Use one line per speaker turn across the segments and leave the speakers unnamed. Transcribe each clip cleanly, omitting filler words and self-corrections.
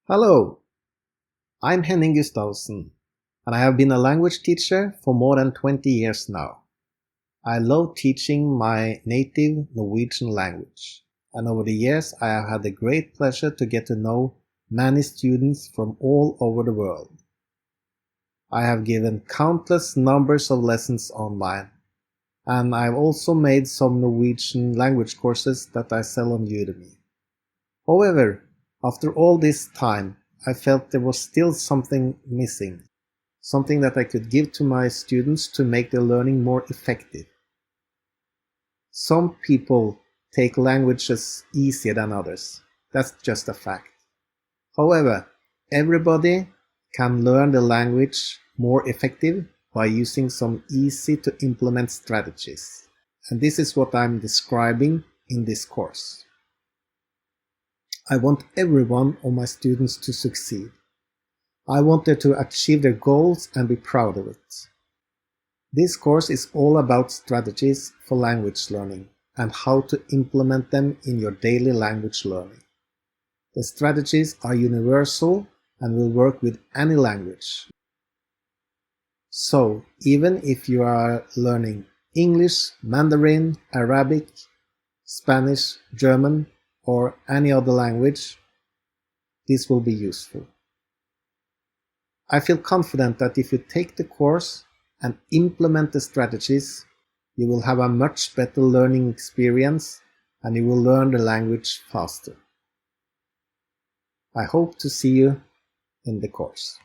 Hello, I'm Henning Gustavsen, and I have been a language teacher for more than 20 years now. I love teaching my native Norwegian language, and over the years I have had the great pleasure to get to know many students from all over the world. I have given countless numbers of lessons online, and I've also made some Norwegian language courses that I sell on Udemy. However, after all this time, I felt there was still something missing, something that I could give to my students to make their learning more effective. Some people take languages easier than others. That's just a fact. However, everybody can learn the language more effective by using some easy to implement strategies. And this is what I'm describing in this course. I want every one of my students to succeed. I want them to achieve their goals and be proud of it. This course is all about strategies for language learning and how to implement them in your daily language learning. The strategies are universal and will work with any language. So, even if you are learning English, Mandarin, Arabic, Spanish, German, or any other language, this will be useful. I feel confident that if you take the course and implement the strategies, you will have a much better learning experience and you will learn the language faster. I hope to see you in the course.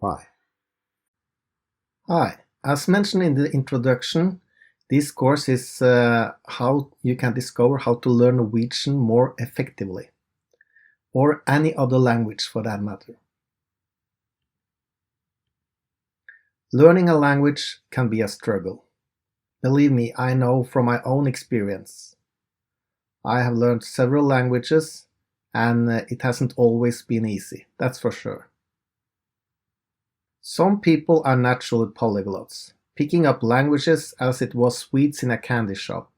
Bye. Hi, as mentioned in the introduction, this course is how you can discover how to learn Norwegian more effectively, or any other language for that matter. Learning a language can be a struggle. Believe me, I know from my own experience. I have learned several languages and it hasn't always been easy, that's for sure. Some people are naturally polyglots, picking up languages as it was sweets in a candy shop.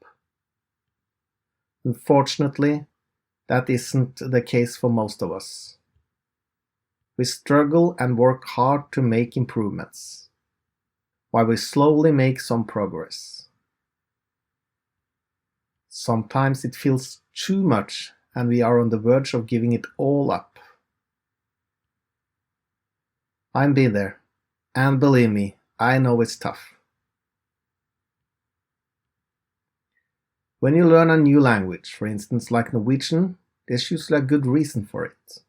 Unfortunately, that isn't the case for most of us. We struggle and work hard to make improvements, while we slowly make some progress. Sometimes it feels too much and we are on the verge of giving it all up. I've been there, and believe me, I know it's tough. When you learn a new language, for instance like Norwegian, there's usually a good reason for it.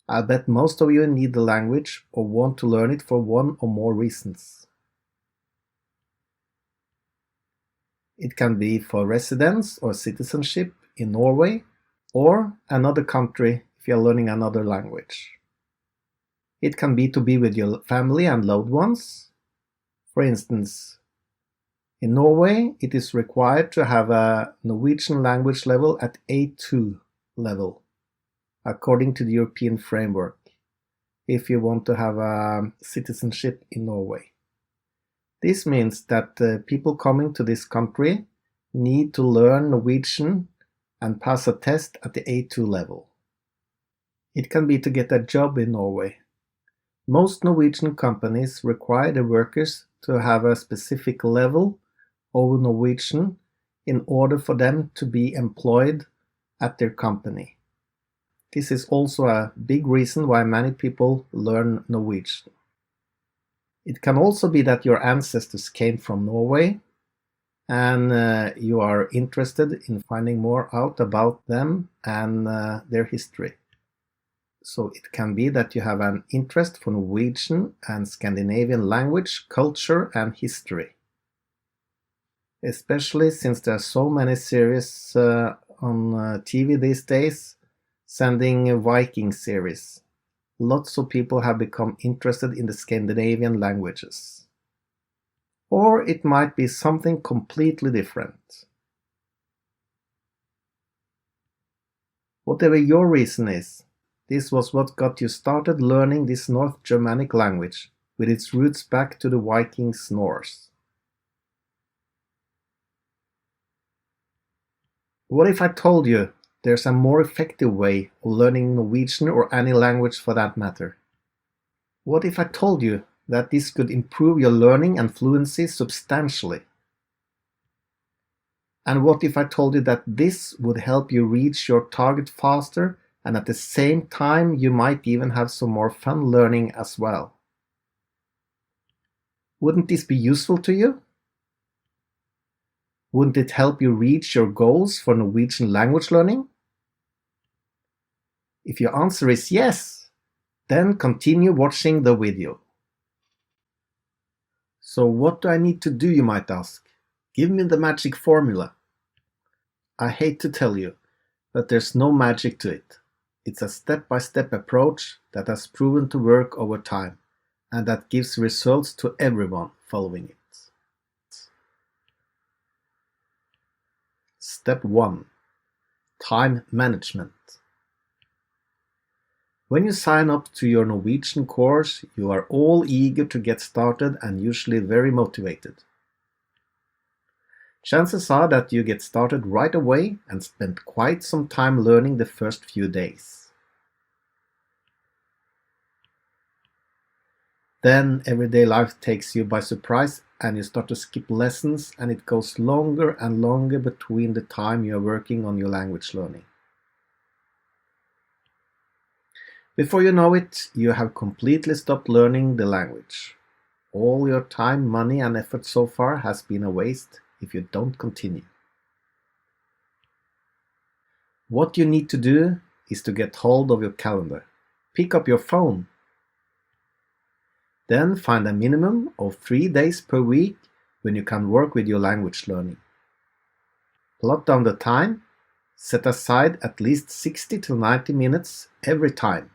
I bet most of you need the language or want to learn it for one or more reasons. It can be for residence or citizenship in Norway, or another country if you're learning another language. It can be to be with your family and loved ones. For instance, in Norway, it is required to have a Norwegian language level at A2 level, according to the European framework, if you want to have a citizenship in Norway. This means that people coming to this country need to learn Norwegian and pass a test at the A2 level. It can be to get a job in Norway. Most Norwegian companies require the workers to have a specific level of Norwegian in order for them to be employed at their company. This is also a big reason why many people learn Norwegian. It can also be that your ancestors came from Norway and you are interested in finding more out about them and their history. So it can be that you have an interest for Norwegian and Scandinavian language, culture and history. Especially since there are so many series on TV these days sending Viking series. Lots of people have become interested in the Scandinavian languages. Or it might be something completely different. Whatever your reason is, this was what got you started learning this North Germanic language, with its roots back to the Vikings Norse. What if I told you there's a more effective way of learning Norwegian or any language for that matter. What if I told you that this could improve your learning and fluency substantially? And what if I told you that this would help you reach your target faster, and at the same time you might even have some more fun learning as well? Wouldn't this be useful to you? Wouldn't it help you reach your goals for Norwegian language learning? If your answer is yes, then continue watching the video. So what do I need to do, you might ask? Give me the magic formula. I hate to tell you, but there's no magic to it. It's a step-by-step approach that has proven to work over time, and that gives results to everyone following it. Step 1. Time management. When you sign up to your Norwegian course, you are all eager to get started and usually very motivated. Chances are that you get started right away and spend quite some time learning the first few days. Then everyday life takes you by surprise and you start to skip lessons, and it goes longer and longer between the time you are working on your language learning. Before you know it, you have completely stopped learning the language. All your time, money and effort so far has been a waste if you don't continue. What you need to do is to get hold of your calendar. Pick up your phone. Then find a minimum of 3 days per week when you can work with your language learning. Plot down the time. Set aside at least 60 to 90 minutes every time.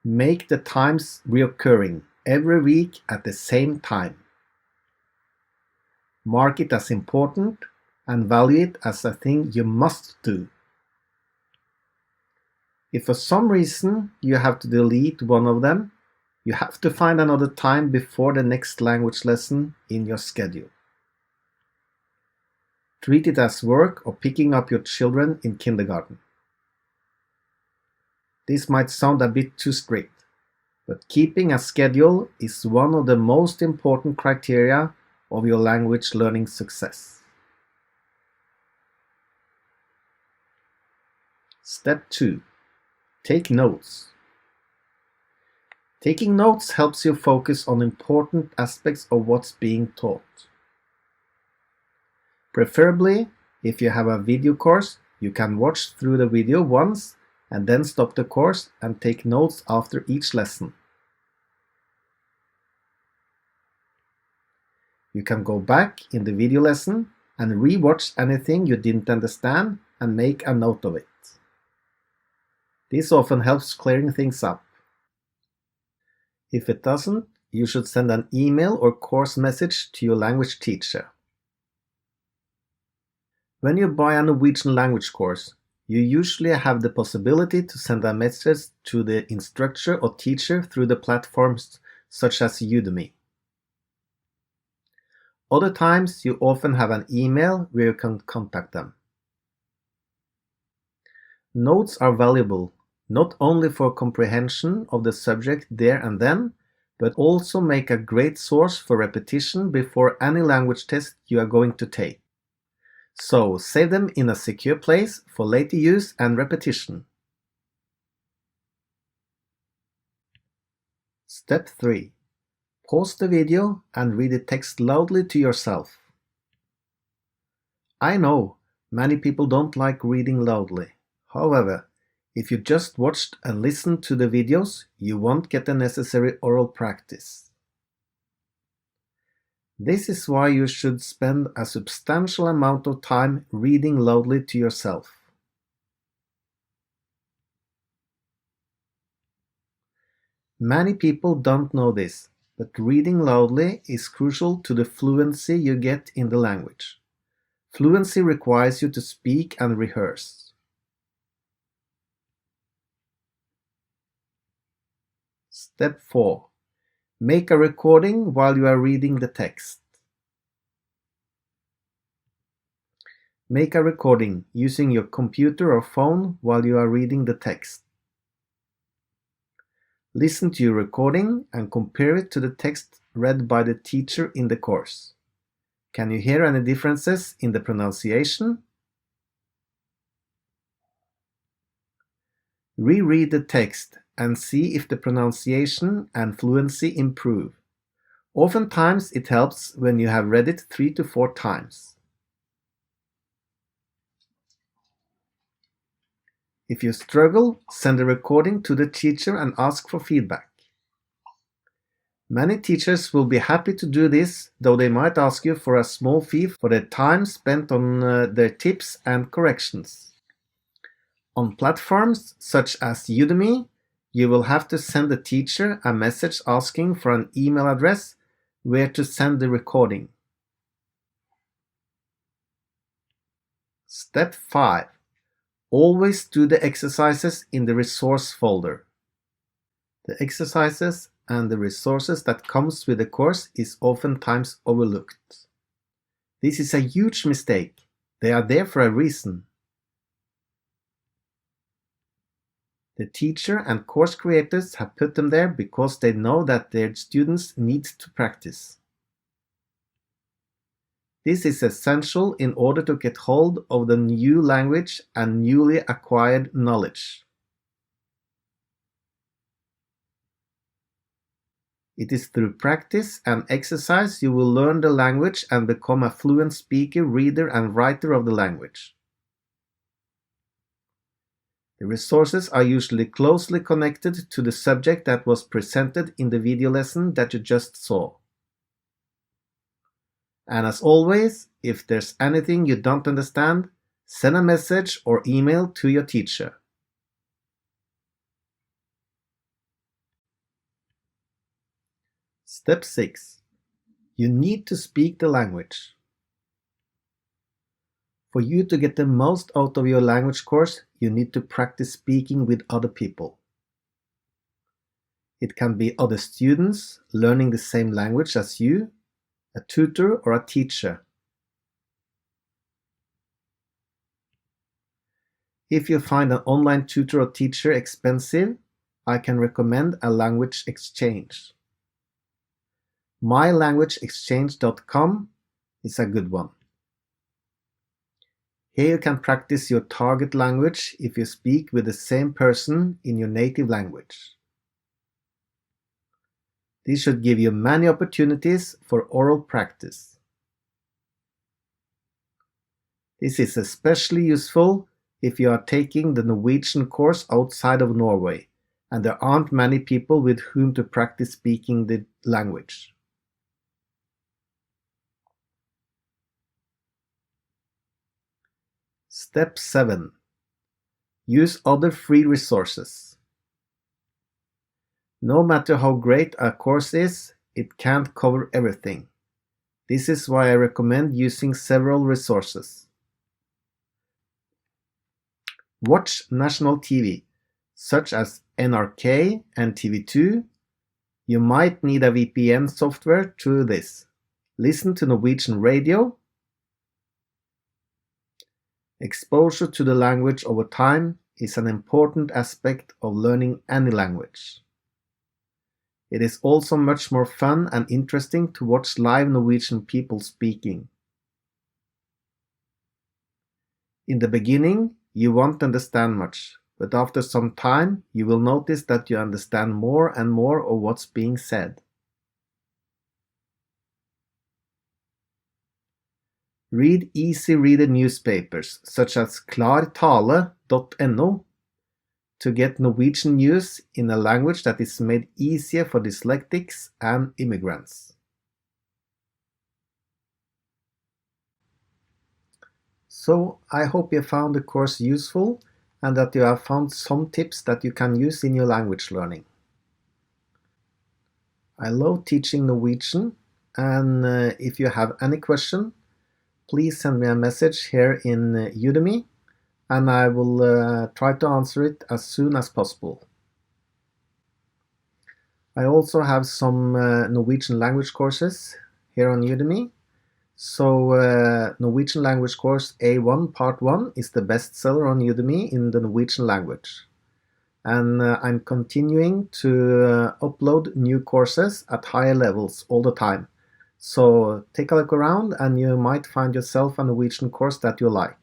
Make the times reoccurring every week at the same time. Mark it as important and value it as a thing you must do. If for some reason you have to delete one of them, you have to find another time before the next language lesson in your schedule. Treat it as work or picking up your children in kindergarten. This might sound a bit too strict, but keeping a schedule is one of the most important criteria of your language learning success. Step 2. Take notes. Taking notes helps you focus on important aspects of what's being taught. Preferably, if you have a video course, you can watch through the video once and then stop the course and take notes after each lesson. You can go back in the video lesson and re-watch anything you didn't understand and make a note of it. This often helps clearing things up. If it doesn't, you should send an email or course message to your language teacher. When you buy a Norwegian language course, you usually have the possibility to send a message to the instructor or teacher through the platforms such as Udemy. Other times, you often have an email where you can contact them. Notes are valuable, not only for comprehension of the subject there and then, but also make a great source for repetition before any language test you are going to take. So save them in a secure place for later use and repetition. Step 3. Pause the video and read the text loudly to yourself. I know many people don't like reading loudly. However, if you just watched and listened to the videos, you won't get the necessary oral practice. This is why you should spend a substantial amount of time reading loudly to yourself. Many people don't know this, but reading loudly is crucial to the fluency you get in the language. Fluency requires you to speak and rehearse. Step 4. Make a recording while you are reading the text. Make a recording using your computer or phone while you are reading the text. Listen to your recording and compare it to the text read by the teacher in the course. Can you hear any differences in the pronunciation? Reread the text and see if the pronunciation and fluency improve. Oftentimes it helps when you have read it 3 to 4 times. If you struggle, send a recording to the teacher and ask for feedback. Many teachers will be happy to do this, though they might ask you for a small fee for their time spent on their tips and corrections. On platforms such as Udemy, you will have to send the teacher a message asking for an email address where to send the recording. Step 5. Always do the exercises in the resource folder. The exercises and the resources that comes with the course is oftentimes overlooked. This is a huge mistake. They are there for a reason. The teacher and course creators have put them there because they know that their students need to practice. This is essential in order to get hold of the new language and newly acquired knowledge. It is through practice and exercise you will learn the language and become a fluent speaker, reader, and writer of the language. The resources are usually closely connected to the subject that was presented in the video lesson that you just saw. And as always, if there's anything you don't understand, send a message or email to your teacher. Step 6. You need to speak the language. For you to get the most out of your language course, you need to practice speaking with other people. It can be other students learning the same language as you, a tutor or a teacher. If you find an online tutor or teacher expensive, I can recommend a language exchange. mylanguageexchange.com is a good one. Here you can practice your target language if you speak with the same person in your native language. This should give you many opportunities for oral practice. This is especially useful if you are taking the Norwegian course outside of Norway and there aren't many people with whom to practice speaking the language. Step 7. Use other free resources. No matter how great a course is, it can't cover everything. This is why I recommend using several resources. Watch national TV, such as NRK and TV2. You might need a VPN software to this. Listen to Norwegian radio. Exposure to the language over time is an important aspect of learning any language. It is also much more fun and interesting to watch live Norwegian people speaking. In the beginning, you won't understand much, but after some time, you will notice that you understand more and more of what's being said. Read easy reader newspapers such as klartale.no to get Norwegian news in a language that is made easier for dyslexics and immigrants. So I hope you found the course useful and that you have found some tips that you can use in your language learning. I love teaching Norwegian, and if you have any question, please send me a message here in Udemy, and I will try to answer it as soon as possible. I also have some Norwegian language courses here on Udemy, So Norwegian language course A1 Part 1 is the bestseller on Udemy in the Norwegian language. And I'm continuing to upload new courses at higher levels all the time. So take a look around and you might find yourself a Norwegian course that you like.